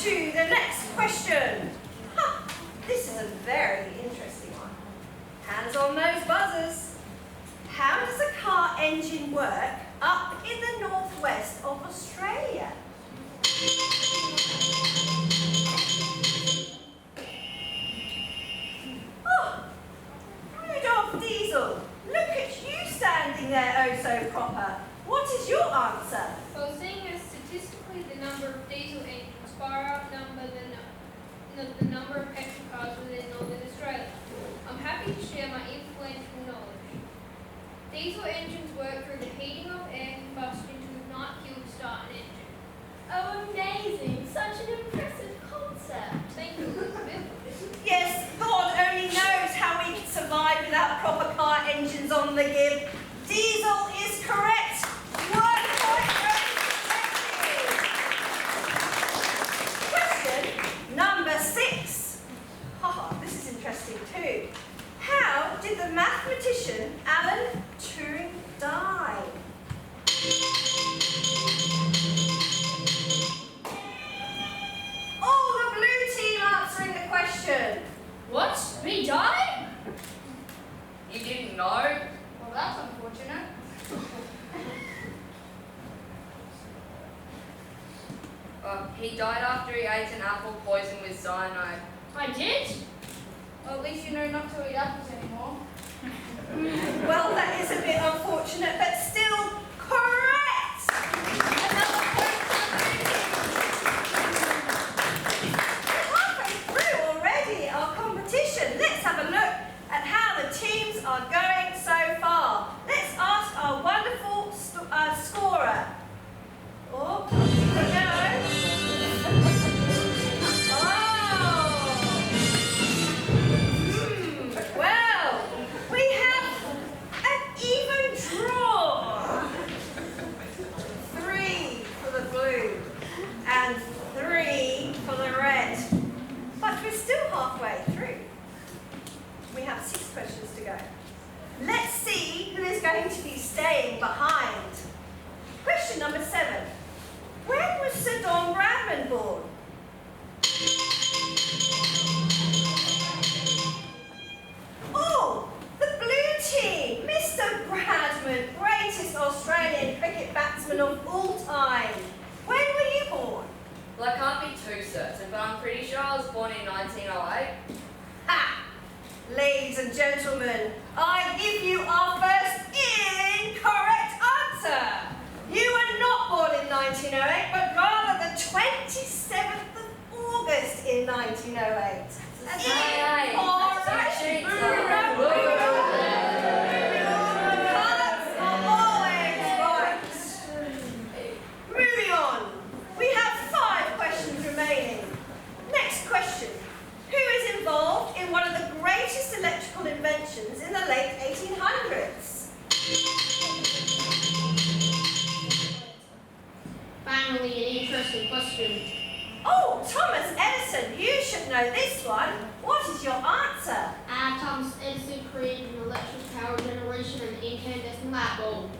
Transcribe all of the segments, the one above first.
to the next question. This is a very interesting one. Hands on those buzzers. How does a car engine work up in the northwest of Australia? Oh, Rudolph Diesel, look at you standing there oh so proper. What is your answer? Well, seeing as statistically the number of diesel engines far outnumber the number of petrol cars within Northern Australia, I'm happy to share my influential knowledge. Diesel engines work through the heating of air combustion to ignite fuel to start an engine. Oh, amazing! Such an impressive concept. Thank you, Elizabeth. Yes, God only knows how we can survive without proper car engines on the give. Diesel is correct. 1 point for you. Question number 6. This is interesting too. How did the mathematician Alan Turing die? Oh, the blue team answering the question. What? He died? You didn't know? Well, that's unfortunate. He died after he ate an apple poisoned with cyanide. I did? Well, at least you know not to eat apples anymore. Well, that is a bit unfortunate, but still correct! Another point for the blue team. We're halfway through already our competition. Let's have a look at how the teams are going so far. Let's ask our wonderful scorer. Oh, here we go. Well, we have an even draw. 3 for the blue and 3 for the red. But we're still halfway through. We have 6 questions to go. Let's see who is going to be staying behind. Question number 7. When was Sir Don Bradman born? Oh, the blue team, Mr. Bradman, greatest Australian cricket batsman of all time. When were you born? Well, I can't be too certain, but I'm pretty sure I was born in 1908. Ha! Ladies and gentlemen, I give you our first incorrect answer. You were not born in 1908, but rather the 27th of August in 1908. That's Hey, incorrect. that's so cheap, Cards are always right. Moving on. We have 5 questions remaining. Next question. Who is involved in one of the greatest electrical inventions in the late 1800s? Finally, an interesting question. Oh, Thomas Edison, you should know this one. What is your answer? Thomas Edison created an electric power generation and incandescent light bulb.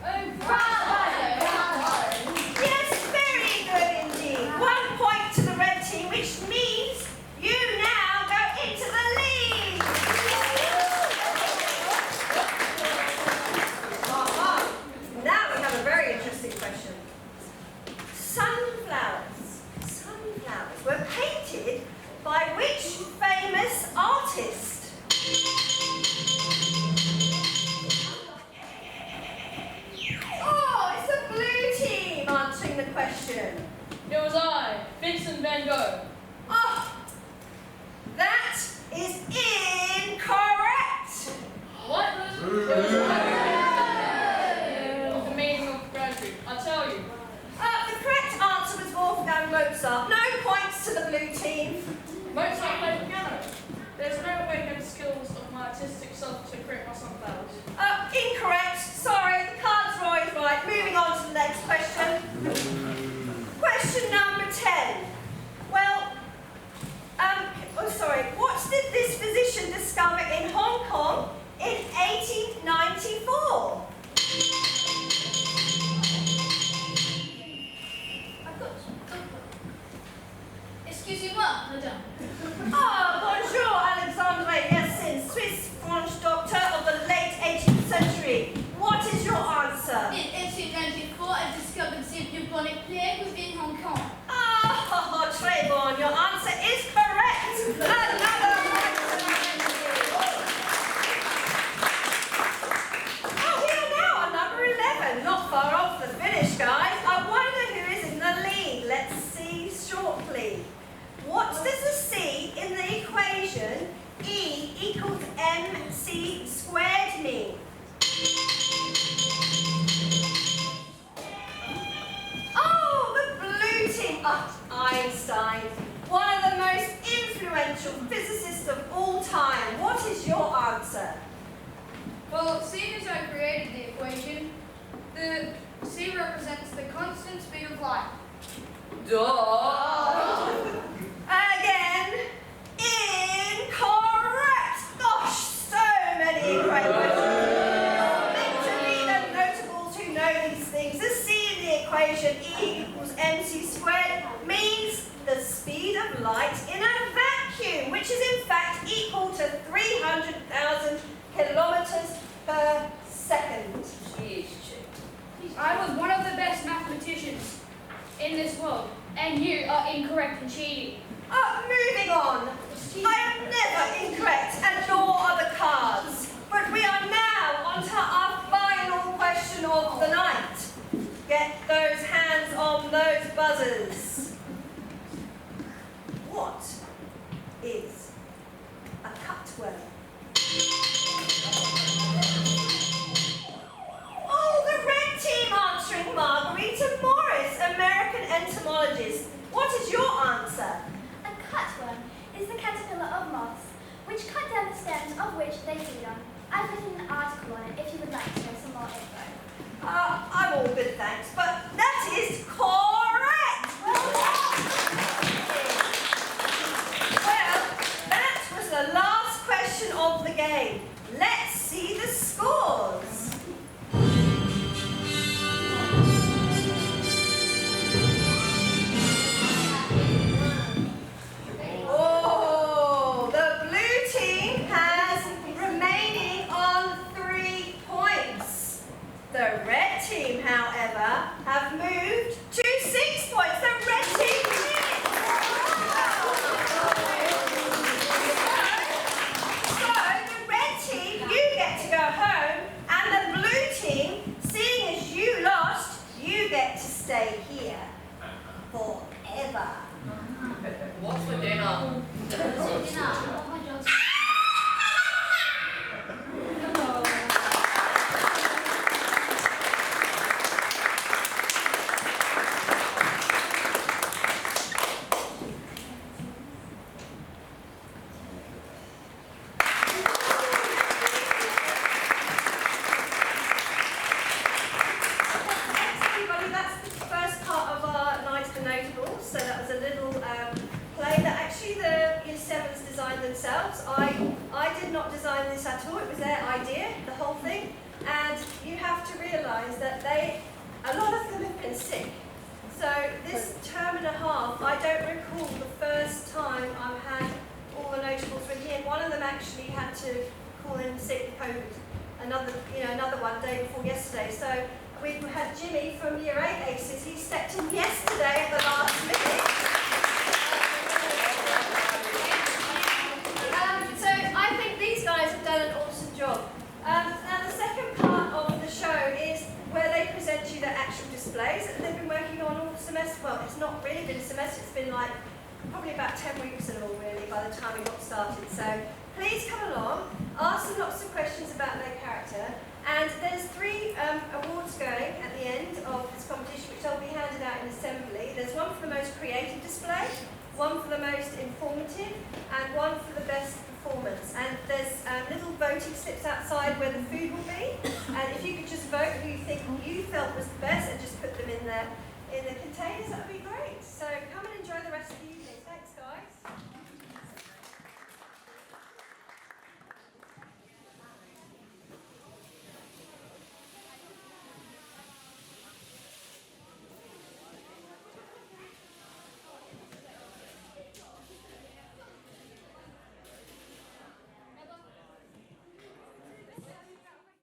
Oh, bravo! Yes, very good indeed. 1 point to the red team, which means you now go into the lead. Now we have a very interesting question. Sunflowers were painted by which famous artist? Oh, it's the blue team answering the question. It was I, Vincent van Gogh. Oh, that is incorrect. What was it? It was the meaning of gratitude. I'll tell you. The correct answer was Wolfgang Mozart. No points to the blue team. Mozart played the piano. There's no way he had the skills of my artistic self to create my sunflowers. Incorrect. Sorry, the card's right. Moving on to the next question. Question number 10. Well, what did this physician discover in Hong Kong in 1894? It's Excusez-moi, madame. Ah, bonjour, Alexandre Yersin, Swiss French doctor of the late 18th century. What is your answer? In 1894, I discovered the bubonic plague within Hong Kong. Ah, très bon. Your answer is correct. Another right to Oh, we are now on number 11. Not far off the finish, guys. I wonder who is in the lead. Let's see shortly. What does the C in the equation E equals mc squared mean? Oh, the blue team. Einstein, one of the most influential physicists of all time. What is your answer? Well, seeing as I created the equation, the C represents the constant speed of light. Duh! Again, incorrect. Gosh, so many equations. You're meant to be the notables who know these things. The C in the equation E equals mc squared means the speed of light in a vacuum, which is in fact equal to 300,000 kilometers per second. Jeez, I was one of the best mathematicians in this world, and you are incorrect and cheating. Moving on. I am never incorrect, and nor are the cards. But we are now on to our final question of the night. Get those hands on those buzzers. What is a cutworm? Oh, the red team answering Margarita Morris, American entomologist. What is your answer? A cutworm is the caterpillar of moths, which cut down the stems of which they feed on. I've written an article on it if you would like to know some more info. I'm all good, thanks, but that is correct! Well done! Well, that was the last question of the game. Let's see the scores. Oh, the blue team has remaining on 3 points. The red team, however, have moved to 6 points. The red team wins. So, the red team, you get to go home, and the blue team, seeing as you lost, you get to stay here forever. What's for dinner? Thanks, everybody. That's the first part of our Night of the Notables. So that was a little play that actually the Year 7s designed themselves. I did not design this at all. It was their idea, the whole thing. And you have to realise that a lot of them have been sick. So this term and a half, I don't recall the first time I've had all the notables with me. And one of them actually had to call in sick with COVID. Another one day before yesterday. So we had Jimmy from Year 8 ACES. He stepped in yesterday at the last minute. So I think these guys have done an awesome job. Now the second part of the show is where they present you the actual displays that they've been working on all semester. Well, it's not really been a semester. It's been like probably about 10 weeks in all, really, by the time we got started. So please come along, ask them lots of questions about their character. And there's 3 awards going at the end of this competition, which will be handed out in assembly. There's one for the most creative display, one for the most informative, and one for the best performance. And there's little voting slips outside where the food will be. And if you could just vote who you think you felt was the best and just put them in the containers, that would be great.